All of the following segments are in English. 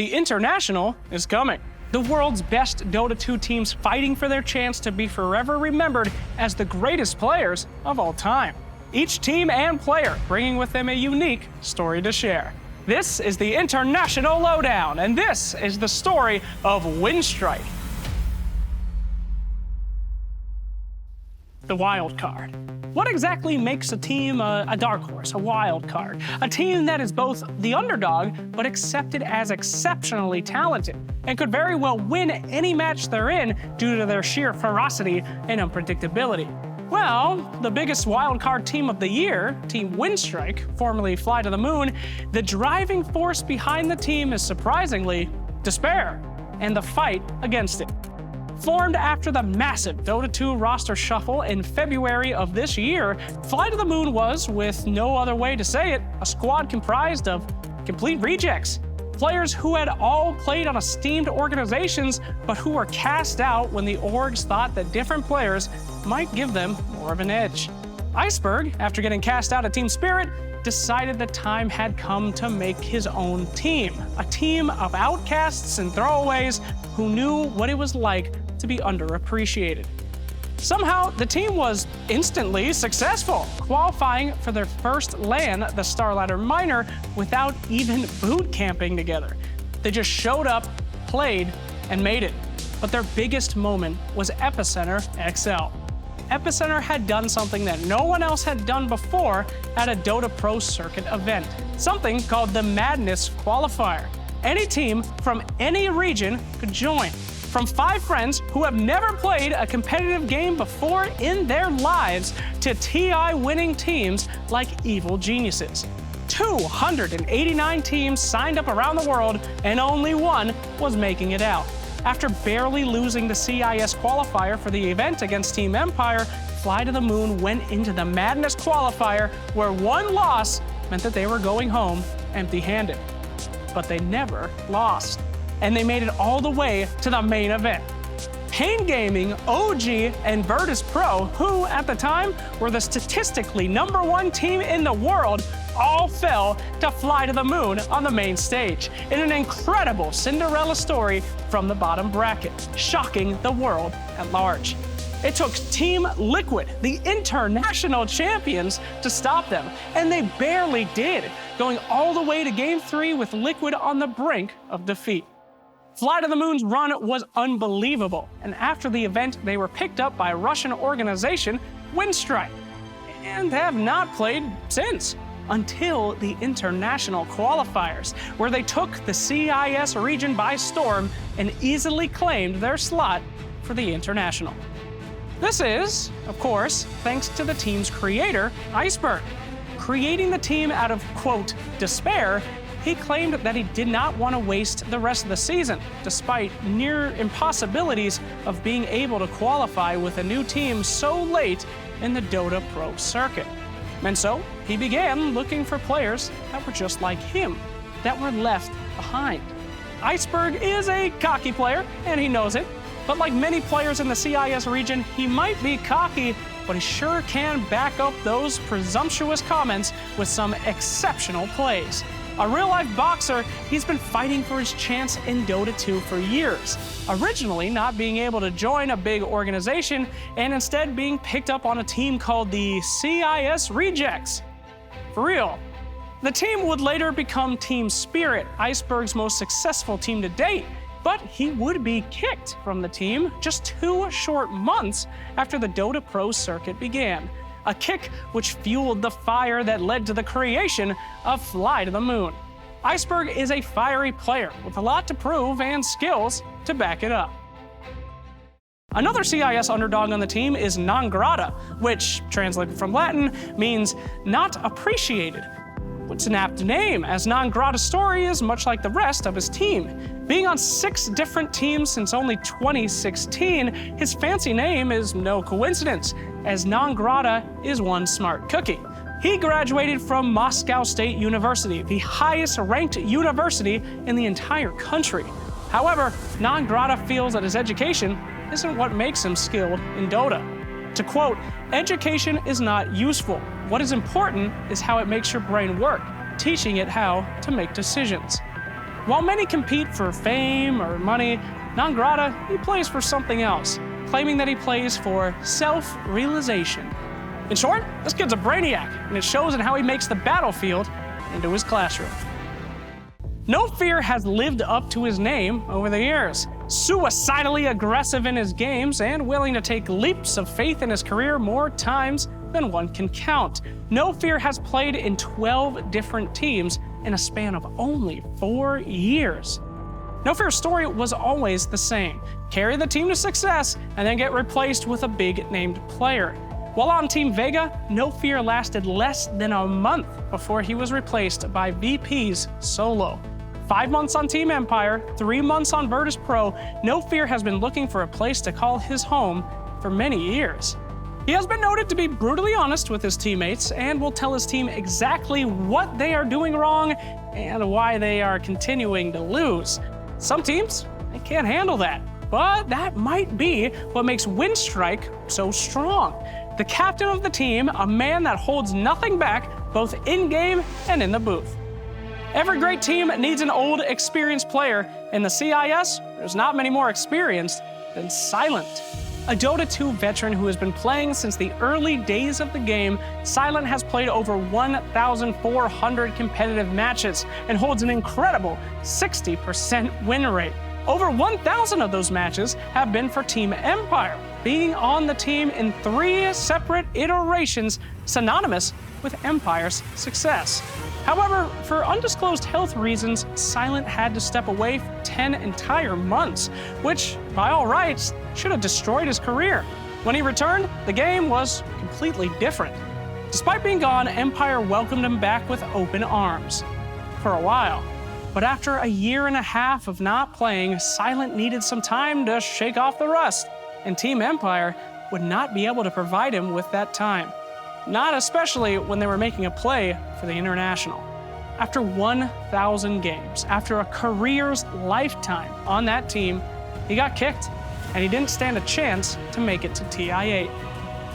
The International is coming. The world's best Dota 2 teams fighting for their chance to be forever remembered as the greatest players of all time. Each team and player bringing with them a unique story to share. This is the International Lowdown, and this is the story of Winstrike. The Wildcard. What exactly makes a team a dark horse, a wild card? A team that is both the underdog, but accepted as exceptionally talented, and could very well win any match they're in due to their sheer ferocity and unpredictability. Well, the biggest wildcard team of the year, Team Winstrike, formerly Fly to the Moon, the driving force behind the team is surprisingly despair and the fight against it. Formed after the massive Dota 2 roster shuffle in February of this year, Fly to the Moon was, with no other way to say it, a squad comprised of complete rejects. Players who had all played on esteemed organizations, but who were cast out when the orgs thought that different players might give them more of an edge. Iceberg, after getting cast out of Team Spirit, decided the time had come to make his own team. A team of outcasts and throwaways who knew what it was like to be underappreciated. Somehow, the team was instantly successful, qualifying for their first LAN, the Starladder Minor, without even boot camping together. They just showed up, played, and made it. But their biggest moment was Epicenter XL. Epicenter had done something that no one else had done before at a Dota Pro Circuit event, something called the Madness Qualifier. Any team from any region could join. From 5 friends who have never played a competitive game before in their lives to TI winning teams like evil geniuses. 289 teams signed up around the world, and only one was making it out. After barely losing the CIS qualifier for the event against Team Empire, Fly to the Moon went into the Madness Qualifier, where one loss meant that they were going home empty-handed. But they never lost, and they made it all the way to the main event. Pain Gaming, OG, and Virtus Pro, who at the time were the statistically #1 team in the world, all fell to Fly to the Moon on the main stage in an incredible Cinderella story from the bottom bracket, shocking the world at large. It took Team Liquid, the international champions, to stop them, and they barely did, going all the way to Game 3 with Liquid on the brink of defeat. Fly to the Moon's run was unbelievable, and after the event, they were picked up by Russian organization Winstrike, and have not played since, until the international qualifiers, where they took the CIS region by storm and easily claimed their slot for the international. This is, of course, thanks to the team's creator, Iceberg. Creating the team out of, quote, despair, he claimed that he did not want to waste the rest of the season, despite near impossibilities of being able to qualify with a new team so late in the Dota Pro Circuit. And so, he began looking for players that were just like him, that were left behind. Iceberg is a cocky player, and he knows it, but like many players in the CIS region, he might be cocky, but he sure can back up those presumptuous comments with some exceptional plays. A real-life boxer, he's been fighting for his chance in Dota 2 for years, originally not being able to join a big organization and instead being picked up on a team called the CIS Rejects. For real. The team would later become Team Spirit, Iceberg's most successful team to date, but he would be kicked from the team just 2 short months after the Dota Pro Circuit began. A kick which fueled the fire that led to the creation of Fly to the Moon. Iceberg is a fiery player with a lot to prove and skills to back it up. Another CIS underdog on the team is NonGrata, which, translated from Latin, means not appreciated. It's an apt name, as NonGrata's story is much like the rest of his team. Being on 6 different teams since only 2016, his fancy name is no coincidence, as NonGrata is one smart cookie. He graduated from Moscow State University, the highest ranked university in the entire country. However, NonGrata feels that his education isn't what makes him skilled in Dota. To quote, "Education is not useful. What is important is how it makes your brain work, teaching it how to make decisions." While many compete for fame or money, NonGrata, he plays for something else, claiming that he plays for self-realization. In short, this kid's a brainiac, and it shows in how he makes the battlefield into his classroom. NoFear has lived up to his name over the years, suicidally aggressive in his games and willing to take leaps of faith in his career more times than one can count. NoFear has played in 12 different teams in a span of only 4 years. NoFear's story was always the same: carry the team to success and then get replaced with a big named player. While on Team Vega, NoFear lasted less than a month before he was replaced by VP's Solo. 5 months on Team Empire, 3 months on Virtus Pro, NoFear has been looking for a place to call his home for many years. He has been noted to be brutally honest with his teammates and will tell his team exactly what they are doing wrong and why they are continuing to lose. Some teams, they can't handle that, but that might be what makes Winstrike so strong. The captain of the team, a man that holds nothing back, both in-game and in the booth. Every great team needs an old, experienced player. In the CIS, there's not many more experienced than Silent. A Dota 2 veteran who has been playing since the early days of the game, Silent has played over 1,400 competitive matches and holds an incredible 60% win rate. Over 1,000 of those matches have been for Team Empire, being on the team in 3 separate iterations synonymous with Empire's success. However, for undisclosed health reasons, Silent had to step away for 10 entire months, which, by all rights, should have destroyed his career. When he returned, the game was completely different. Despite being gone, Empire welcomed him back with open arms. For a while. But after a year and a half of not playing, Silent needed some time to shake off the rust, and Team Empire would not be able to provide him with that time. Not especially when they were making a play for the International. After 1,000 games, after a career's lifetime on that team, he got kicked, and he didn't stand a chance to make it to TI8.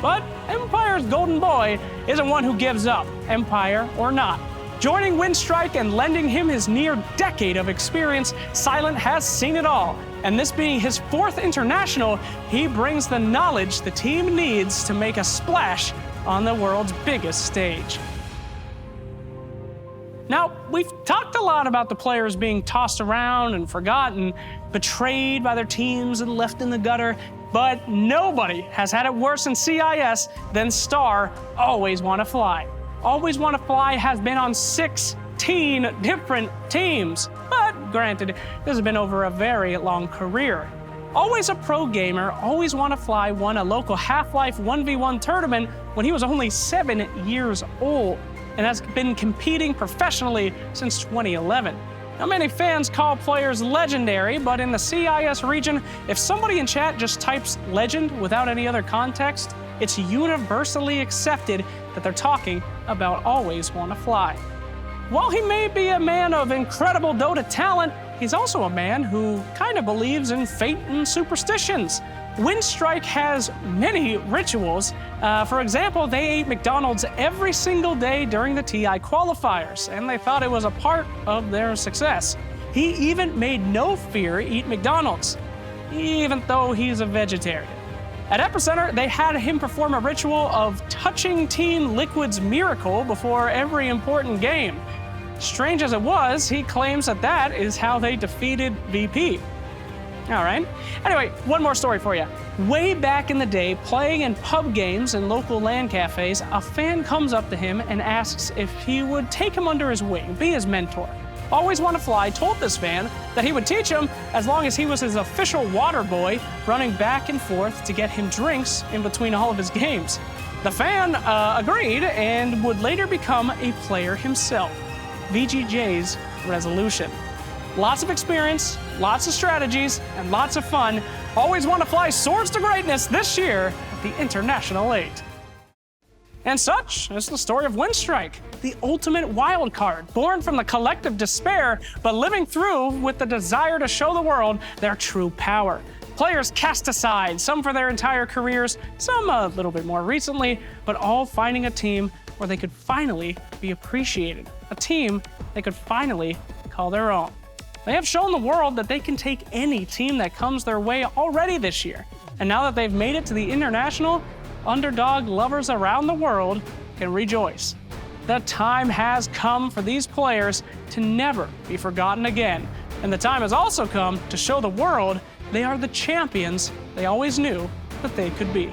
But Empire's golden boy isn't one who gives up, Empire or not. Joining Winstrike and lending him his near decade of experience, Silent has seen it all. And this being his 4th international, he brings the knowledge the team needs to make a splash on the world's biggest stage. Now, we've talked a lot about the players being tossed around and forgotten, betrayed by their teams and left in the gutter, but nobody has had it worse in CIS than Star Always Wanna Fly. Always Wanna Fly has been on 16 different teams, but granted, this has been over a very long career. Always a pro gamer, Always Wanna Fly won a local Half-Life 1v1 tournament when he was only 7 years old, and has been competing professionally since 2011. Now, many fans call players legendary, but in the CIS region, if somebody in chat just types legend without any other context, it's universally accepted that they're talking about Always Wanna Fly. While he may be a man of incredible Dota talent, he's also a man who kind of believes in fate and superstitions. Winstrike has many rituals. For example, they ate McDonald's every single day during the TI qualifiers, and they thought it was a part of their success. He even made NoFear eat McDonald's, even though he's a vegetarian. At Epicenter, they had him perform a ritual of touching Team Liquid's Miracle before every important game. Strange as it was, he claims that that is how they defeated VP. All right. Anyway, one more story for you. Way back in the day, playing in pub games and local LAN cafes, a fan comes up to him and asks if he would take him under his wing, be his mentor. Always Wanna Fly told this fan that he would teach him as long as he was his official water boy, running back and forth to get him drinks in between all of his games. The fan agreed and would later become a player himself. VGJ's resolution. Lots of experience, lots of strategies, and lots of fun. Always Wanna Fly soars to greatness this year at the International 8. And such is the story of Winstrike, the ultimate wildcard, born from the collective despair, but living through with the desire to show the world their true power. Players cast aside, some for their entire careers, some a little bit more recently, but all finding a team where they could finally be appreciated, a team they could finally call their own. They have shown the world that they can take any team that comes their way already this year. And now that they've made it to the International, underdog lovers around the world can rejoice. The time has come for these players to never be forgotten again. And the time has also come to show the world they are the champions they always knew that they could be.